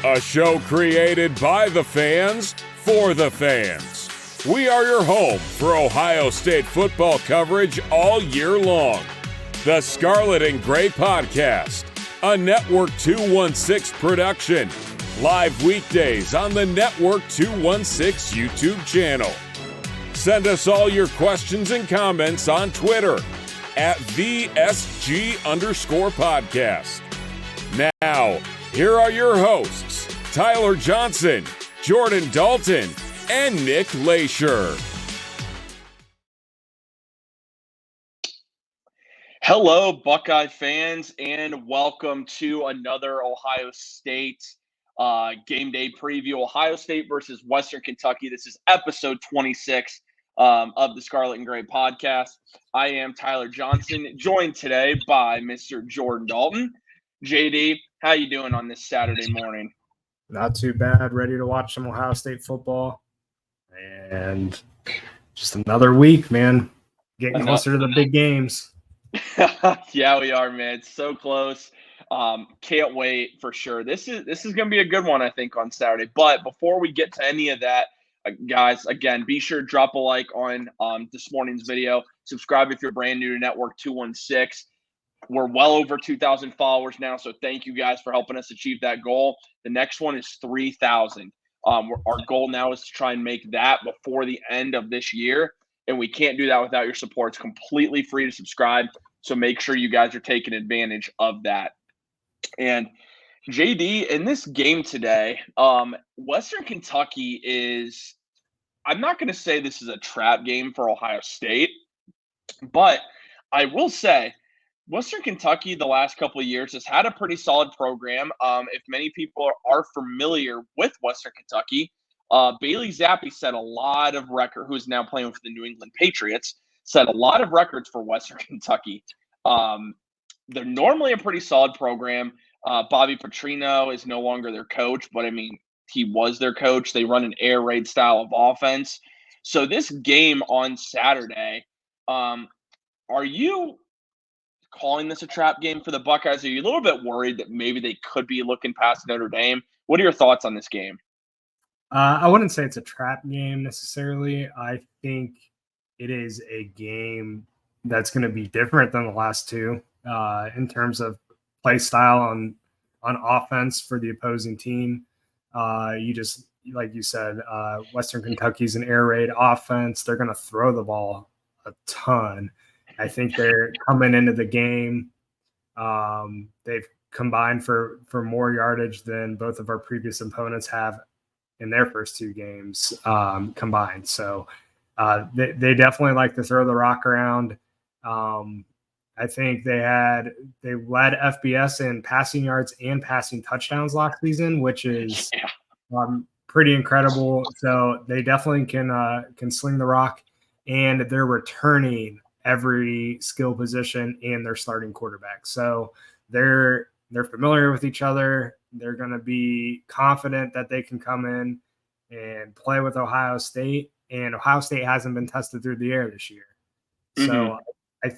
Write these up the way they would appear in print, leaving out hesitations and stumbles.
A show created by the fans, for the fans. We are your home for Ohio State football coverage all year long. The Scarlet and Gray Podcast, a Network 216 production. Live weekdays on the Network 216 YouTube channel. Send us all your questions and comments on Twitter at @VSG_podcast. Now, here are your hosts, Tyler Johnson, Jordan Dalton, and Nick Leisure. Hello, Buckeye fans, and welcome to another Ohio State game day preview. Ohio State versus Western Kentucky. This is episode 26 of the Scarlet and Gray Podcast. I am Tyler Johnson, joined today by Mr. Jordan Dalton. JD, how you doing on this Saturday morning? Not too bad. Ready to watch some Ohio State football. And just another week, man. Getting closer to the big games. Yeah, we are, man. It's so close. Can't wait for sure. This is going to be a good one, I think, on Saturday. But before we get to any of that, guys, again, be sure to drop a like on this morning's video. Subscribe if you're brand new to Network 216. We're well over 2,000 followers now, so thank you guys for helping us achieve that goal. The next one is 3,000. Our goal now is to try and make that before the end of this year, and we can't do that without your support. It's completely free to subscribe, so make sure you guys are taking advantage of that. And JD, in this game today, Western Kentucky is – I'm not going to say this is a trap game for Ohio State, but I will say – Western Kentucky the last couple of years has had a pretty solid program. If many people are familiar with Western Kentucky, Bailey Zappi set a lot of records, who is now playing for the New England Patriots, set a lot of records for Western Kentucky. They're normally a pretty solid program. Bobby Petrino is no longer their coach, but I mean, he was their coach. They run an air raid style of offense. So this game on Saturday, are you calling this a trap game for the Buckeyes? Are you a little bit worried that maybe they could be looking past Notre Dame? What are your thoughts on this game? I wouldn't say it's a trap game necessarily. I think it is a game that's going to be different than the last two in terms of play style on offense for the opposing team. You just, like you said, Western Kentucky's an air raid offense. They're going to throw the ball a ton. I think they're coming into the game. They've combined for more yardage than both of our previous opponents have in their first two games combined. So they definitely like to throw the rock around. I think they led FBS in passing yards and passing touchdowns last season, which is pretty incredible. So they definitely can sling the rock, and they're returning every skill position and their starting quarterback. So they're familiar with each other. They're going to be confident that they can come in and play with Ohio State, and Ohio State hasn't been tested through the air this year. Mm-hmm. So I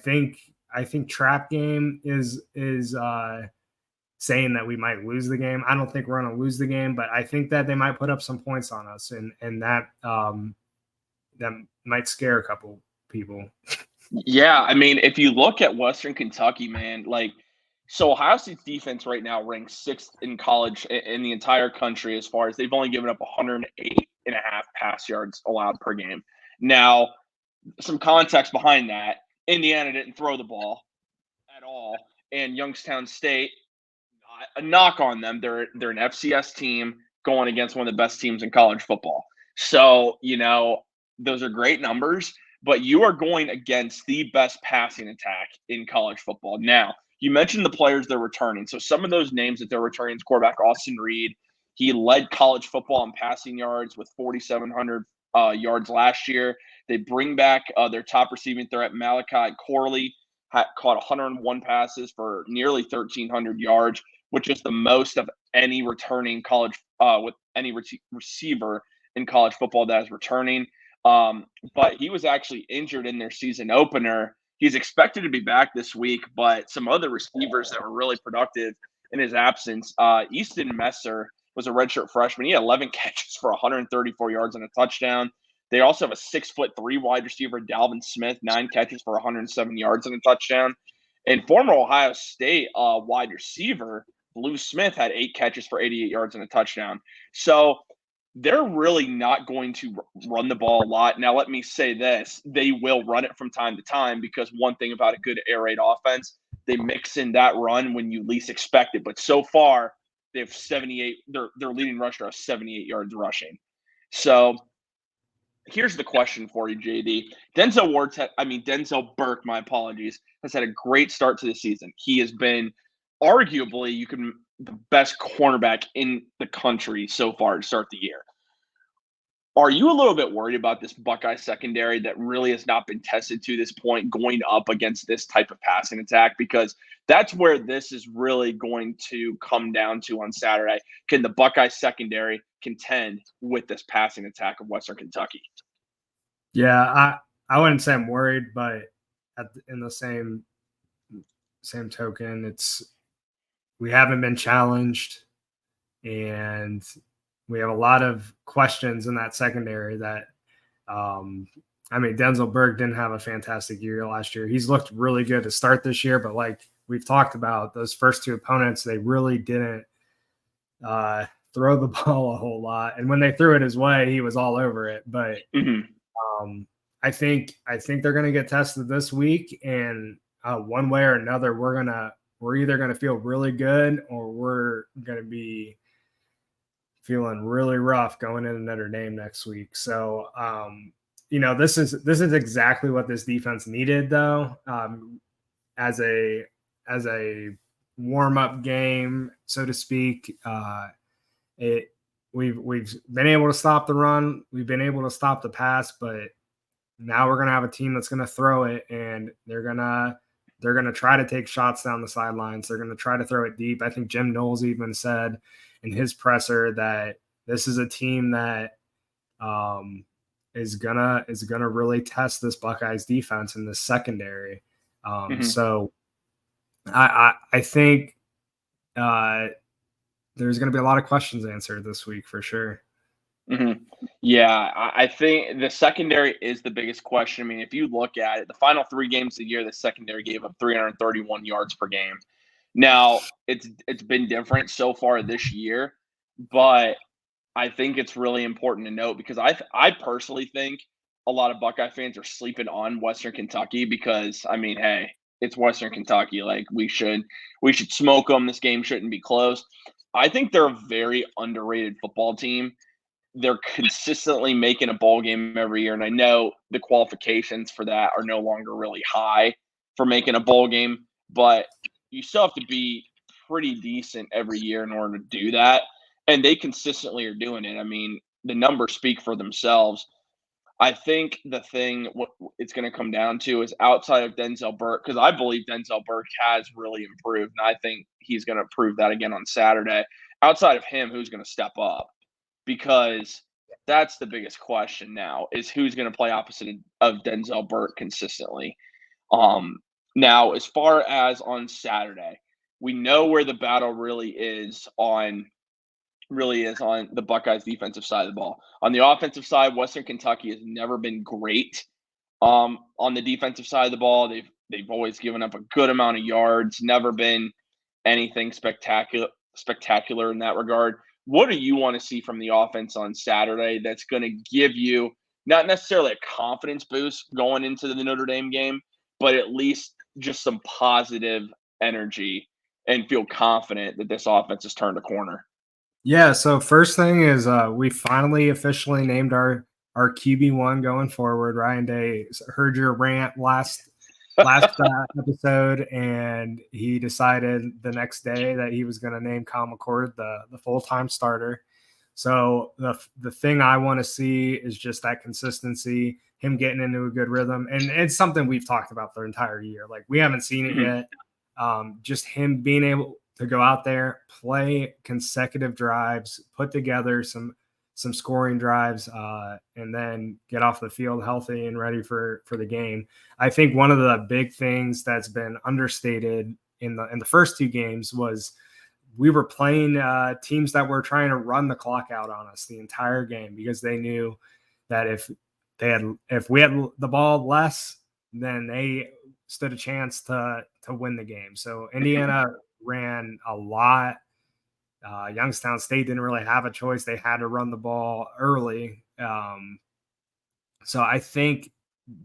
think trap game is saying that we might lose the game. I don't think we're going to lose the game, but I think that they might put up some points on us, and that might scare a couple people. Yeah, I mean, if you look at Western Kentucky, man, so Ohio State's defense right now ranks sixth in college in the entire country as far as they've only given up 108.5 pass yards allowed per game. Now, some context behind that, Indiana didn't throw the ball at all, and Youngstown State, a knock on them, they're an FCS team going against one of the best teams in college football. So, those are great numbers, but you are going against the best passing attack in college football. Now, you mentioned the players they're returning. So some of those names that they're returning is quarterback Austin Reed. He led college football in passing yards with 4,700 yards last year. They bring back their top receiving threat, Malachi Corley, caught 101 passes for nearly 1,300 yards, which is the most of any returning college with any receiver in college football that is returning. But he was actually injured in their season opener. He's expected to be back this week, but some other receivers that were really productive in his absence, Easton Messer was a redshirt freshman. He had 11 catches for 134 yards and a touchdown. They also have a 6'3" wide receiver, Dalvin Smith, 9 catches for 107 yards and a touchdown. And former Ohio State wide receiver, Lou Smith, had 8 catches for 88 yards and a touchdown. So they're really not going to run the ball a lot. Now, let me say this. They will run it from time to time because one thing about a good air raid offense, they mix in that run when you least expect it. But so far, they have 78. Their leading rusher has 78 yards rushing. So here's the question for you, JD. Denzel Burke, my apologies, has had a great start to the season. He has been arguably the best cornerback in the country so far to start the year. Are you a little bit worried about this Buckeye secondary that really has not been tested to this point going up against this type of passing attack? Because that's where this is really going to come down to on Saturday. Can the Buckeye secondary contend with this passing attack of Western Kentucky? Yeah, I wouldn't say I'm worried, but in the same token, we haven't been challenged, and we have a lot of questions in that secondary that Denzel Burke didn't have a fantastic year last year. He's looked really good to start this year, but like we've talked about, those first two opponents, they really didn't throw the ball a whole lot. And when they threw it his way, he was all over it. But I think they're going to get tested this week, and one way or another, we're either going to feel really good or we're going to be feeling really rough going into Notre Dame next week. So, this is exactly what this defense needed, though, as a warm-up game, so to speak. We've been able to stop the run, we've been able to stop the pass, but now we're gonna have a team that's gonna throw it, and they're gonna try to take shots down the sidelines. They're gonna try to throw it deep. I think Jim Knowles even said in his presser that this is a team that is gonna really test this Buckeyes defense in this secondary. So I think there's going to be a lot of questions answered this week for sure. Yeah, I think the secondary is the biggest question. I mean, if you look at it, the final 3 games of the year, the secondary gave up 331 yards per game. Now, it's been different so far this year, but I think it's really important to note because I personally think a lot of Buckeye fans are sleeping on Western Kentucky because, I mean, hey, it's Western Kentucky. Like, we should smoke them. This game shouldn't be close. I think they're a very underrated football team. They're consistently making a bowl game every year, and I know the qualifications for that are no longer really high for making a bowl game, but you still have to be pretty decent every year in order to do that, and they consistently are doing it. I mean, the numbers speak for themselves. I think the thing what it's going to come down to is outside of Denzel Burke, because I believe Denzel Burke has really improved, and I think he's going to prove that again on Saturday. Outside of him, who's going to step up? Because that's the biggest question now is who's going to play opposite of Denzel Burke consistently. Now, as far as on Saturday, we know where the battle really is on the Buckeyes defensive side of the ball. On the offensive side, Western Kentucky has never been great on the defensive side of the ball. They've always given up a good amount of yards, never been anything spectacular in that regard. What do you want to see from the offense on Saturday that's going to give you not necessarily a confidence boost going into the Notre Dame game, but at least just some positive energy and feel confident that this offense has turned a corner? Yeah, so first thing is we finally officially named our QB1 going forward. Ryan Day heard your rant last episode, and he decided the next day that he was going to name Kyle McCord the full-time starter. So the thing I want to see is just that consistency, him getting into a good rhythm, and it's something we've talked about the entire year. Like, we haven't seen it yet. Just him being able to go out there, play consecutive drives, put together some scoring drives, and then get off the field healthy and ready for the game. I think one of the big things that's been understated in the first 2 games was we were playing teams that were trying to run the clock out on us the entire game because they knew that if we had the ball less, then they stood a chance to win the game. So Indiana ran a lot. Youngstown State didn't really have a choice. They had to run the ball early. So I think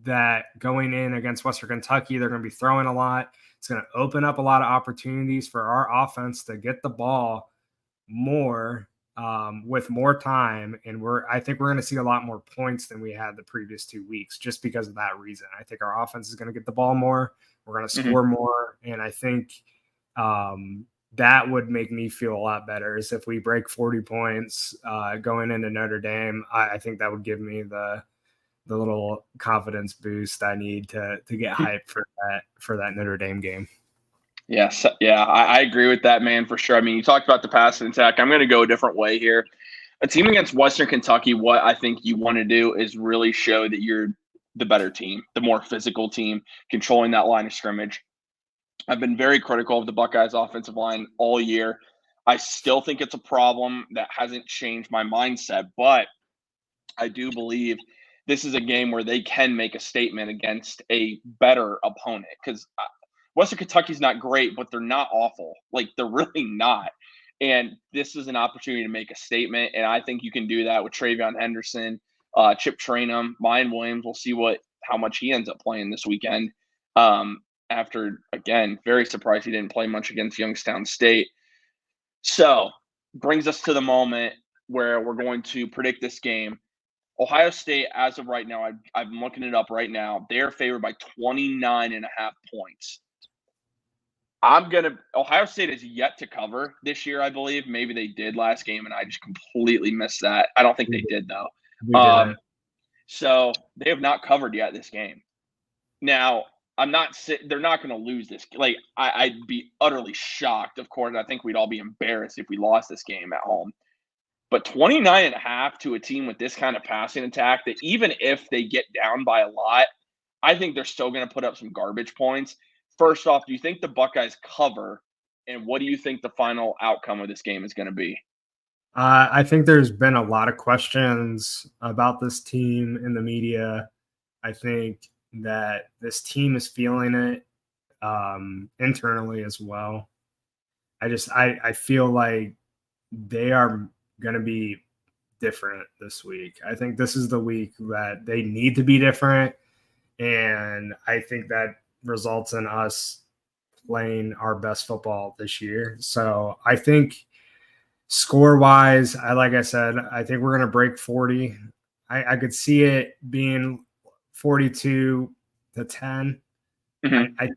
that going in against Western Kentucky, they're going to be throwing a lot. It's going to open up a lot of opportunities for our offense to get the ball more with more time. And I think we're going to see a lot more points than we had the previous 2 weeks just because of that reason. I think our offense is going to get the ball more. We're going to score more. And I think that would make me feel a lot better is if we break 40 points going into Notre Dame. I think that would give me the little confidence boost I need to get hyped for that Notre Dame game. Yes. Yeah, I agree with that, man, for sure. I mean, you talked about the passing attack. I'm going to go a different way here. A team against Western Kentucky, what I think you want to do is really show that you're the better team, the more physical team, controlling that line of scrimmage. I've been very critical of the Buckeyes offensive line all year. I still think it's a problem that hasn't changed my mindset, but I do believe this is a game where they can make a statement against a better opponent because Western Kentucky's not great, but they're not awful. Like, they're really not. And this is an opportunity to make a statement, and I think you can do that with Travion Henderson, Chip Trainum, Mayan Williams. We'll see how much he ends up playing this weekend. After, again, very surprised he didn't play much against Youngstown State. So, brings us to the moment where we're going to predict this game. Ohio State, as of right now, I'm looking it up right now, they're favored by 29.5 points. Ohio State is yet to cover this year, I believe. Maybe they did last game, and I just completely missed that. I don't think they did, though. We didn't. So they have not covered yet this game. Now, they're not going to lose this. Like, I'd be utterly shocked. Of course, I think we'd all be embarrassed if we lost this game at home. But 29.5 to a team with this kind of passing attack, that even if they get down by a lot, I think they're still going to put up some garbage points. First off, do you think the Buckeyes cover? And what do you think the final outcome of this game is going to be? I think there's been a lot of questions about this team in the media. I think that this team is feeling it internally as well. I feel like they are going to be different this week. I think this is the week that they need to be different. And I think that results in us playing our best football this year. So I think score-wise, like I said, I think we're going to break 40. I could see it being 42-10. I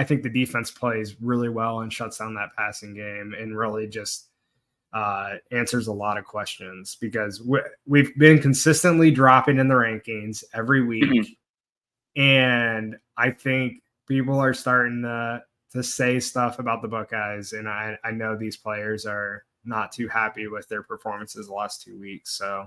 think the defense plays really well and shuts down that passing game and really just answers a lot of questions because we've been consistently dropping in the rankings every week. And I think people are starting to say stuff about the Buckeyes, and I know these players are not too happy with their performances the last 2 weeks. So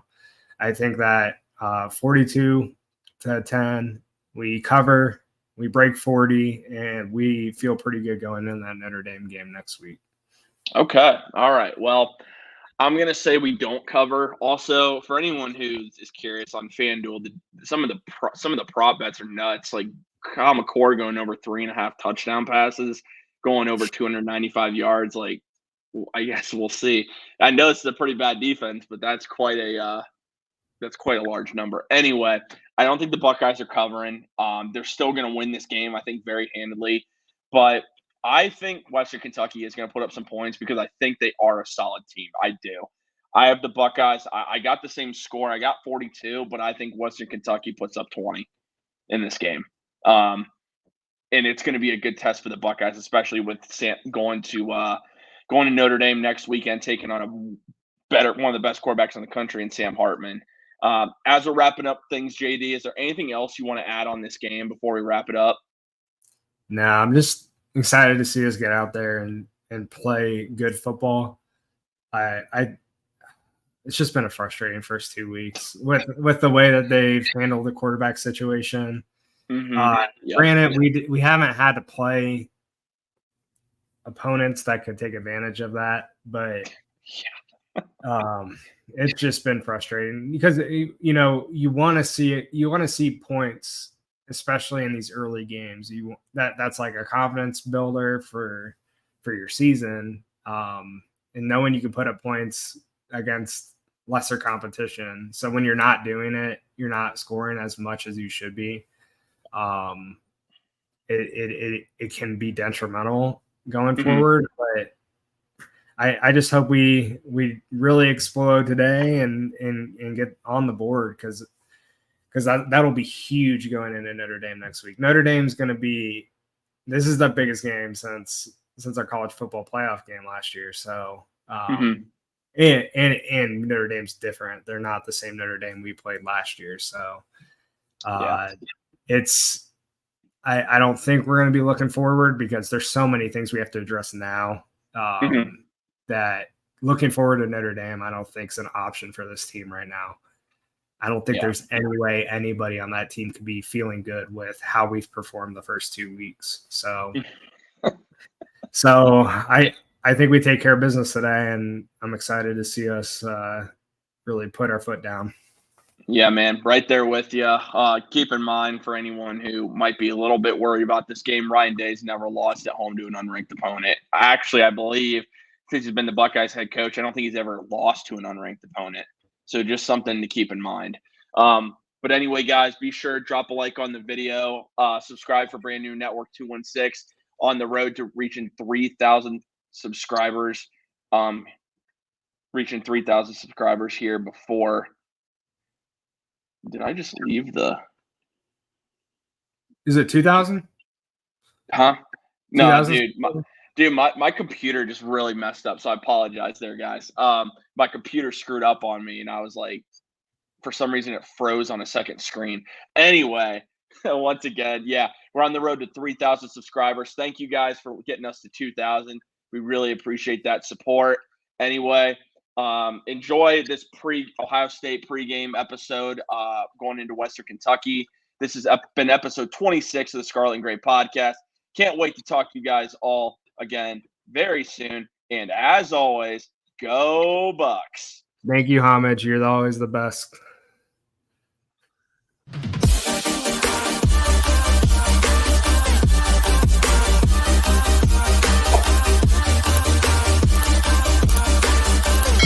I think that 42-10, we cover, we break 40, and we feel pretty good going in that Notre Dame game next week. Okay. All right. Well, I'm going to say we don't cover. Also, for anyone who is curious on FanDuel, some of the prop bets are nuts. Like Kyle McCord going over 3.5 touchdown passes, going over 295 yards. Like, I guess we'll see. I know it's a pretty bad defense, but that's quite a large number. Anyway, I don't think the Buckeyes are covering. They're still going to win this game, I think, very handedly. But I think Western Kentucky is going to put up some points because I think they are a solid team. I do. I have the Buckeyes. I got the same score. I got 42, but I think Western Kentucky puts up 20 in this game. And it's going to be a good test for the Buckeyes, especially with going to Notre Dame next weekend, taking on one of the best quarterbacks in the country in Sam Hartman. As we're wrapping up things, JD, is there anything else you want to add on this game before we wrap it up? No, I'm just excited to see us get out there and play good football. It's just been a frustrating first 2 weeks with the way that they've handled the quarterback situation. Granted, we haven't had to play opponents that could take advantage of that, but it's just been frustrating because you want to see it. You want to see points, especially in these early games. That's like a confidence builder for your season, and knowing you can put up points against lesser competition. So when you're not doing it, you're not scoring as much as you should be. It can be detrimental going forward, but I just hope we really explode today and get on the board because that'll be huge going into Notre Dame next week. Notre Dame's going to be – this is the biggest game since our college football playoff game last year. So and Notre Dame's different. They're not the same Notre Dame we played last year. So it's – I don't think we're going to be looking forward because there's so many things we have to address now that looking forward to Notre Dame, I don't think is an option for this team right now. I don't think there's any way anybody on that team could be feeling good with how we've performed the first 2 weeks. So I think we take care of business today, and I'm excited to see us really put our foot down. Yeah, man, right there with you. Keep in mind for anyone who might be a little bit worried about this game, Ryan Day's never lost at home to an unranked opponent. Actually, I believe since he's been the Buckeyes head coach, I don't think he's ever lost to an unranked opponent. So just something to keep in mind. But anyway, guys, be sure to drop a like on the video. Subscribe for brand new Network 216 on the road to reaching 3,000 subscribers. Reaching 3,000 subscribers here before. Did I just leave the? Is it 2,000? Huh? No, 2000? dude, my computer just really messed up. So I apologize there, guys. My computer screwed up on me, and I was like, for some reason, it froze on a second screen. Anyway, once again, we're on the road to 3,000 subscribers. Thank you guys for getting us to 2,000. We really appreciate that support. Anyway. Enjoy this Ohio State pregame episode going into Western Kentucky. This has been episode 26 of the Scarlet and Gray podcast. Can't wait to talk to you guys all again very soon. And as always, go Bucks. Thank you, Homage. You're always the best.